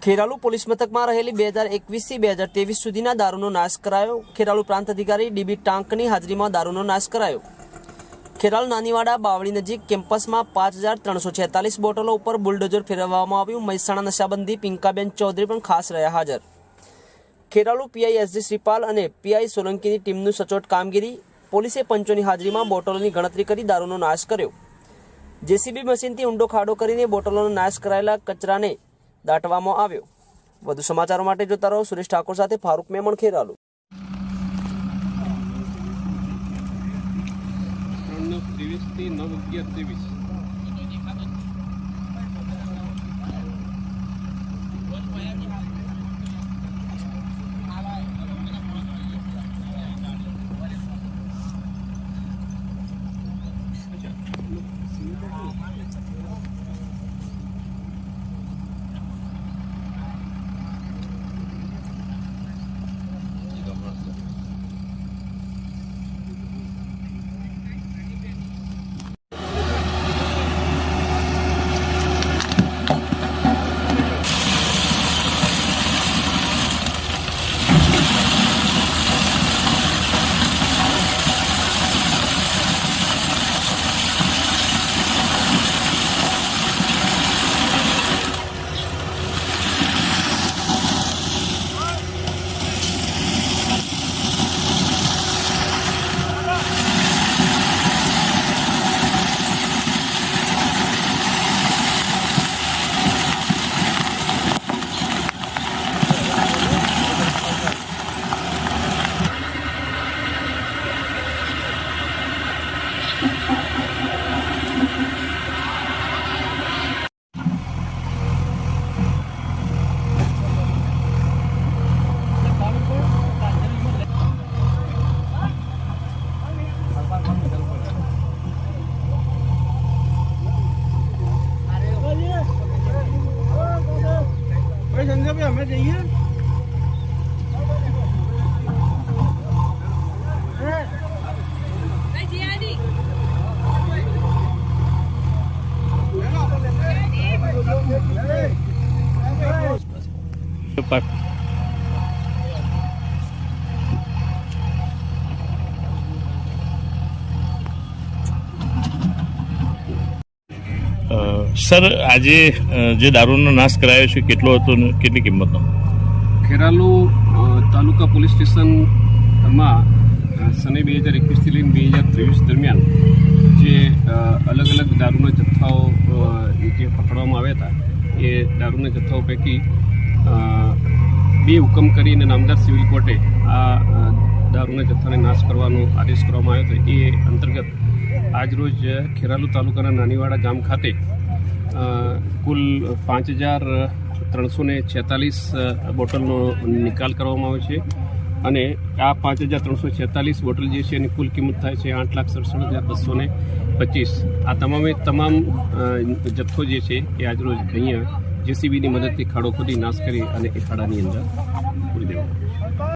Kheralu police મથકમાં રહેલી 2021 થી 2023 સુધીના દારૂનો નાશ કરાયો। ખેરાલુ પ્રાંત અધિકારી ડીબી ટાંકની હાજરીમાં દારૂનો નાશ કરાયો। ખેરાલુ નાનીવાડા બાવળી નજીક કેમ્પસમાં 5346 બોટલો ઉપર બુલડોઝર ફેરવવામાં આવ્યું। મહેસાણા નશાબંધી પિંકાબેન ચૌધરી પણ ખાસ રહ્યા હાજર। ખેરાલુ પીઆઈ એસજી શ્રીપાલ અને પીઆઈ સોલંકીની ટીમનું સચોટ કામગીરી। પોલીસે પંચોની હાજરીમાં બોટલોની ગણતરી કરી દારૂનો નાશ કર્યો। જેસીબી મશીનથી ઊંડો ખાડો કરીને બોટલોનો નાશ કરાયેલા કચરાને દાટવામાં આવ્યો। વધુ સમાચારો માટે જોતા રહો સુરેશ ઠાકોર સાથે ફારૂક મેમણ, ખેરાલુ। 3:23 થી 9:11:23 हमें चाहिए सर आज जो दारूनो नाश करायो छे केटलो हतो ने केटली किंमतनो? ખેરાલુ તાલુકા પોલીસ સ્ટેશનમાં સને 2021 થી લઈને 2023 દરમિયાન જે અલગ અલગ દારૂના જથ્થાઓ જે પકડવામાં આવ્યા હતા એ દારૂના જથ્થાઓ પૈકી 2 હુકમ કરીને નામદાર સિવિલ કોર્ટે આ દારૂના જથ્થાને નાશ કરવાનો આદેશ કરવામાં આવ્યો હતો। એ અંતર્ગત આજરોજ ખેરાલુ તાલુકાના નાનીવાડા ગામ ખાતે કુલ 5346 બોટલનો નિકાલ કરવામાં આવ્યો છે અને આ 5346 બોટલ જે છે એની કુલ કિંમત થાય છે 8,67,225। આ તમામ જથ્થો જે છે એ આજરોજ અહીંયા જેસીબીની મદદથી ખાડો ખોદી નાશ કરી અને એ ખાડાની અંદર પૂરી દેવામાં આવ્યો છે।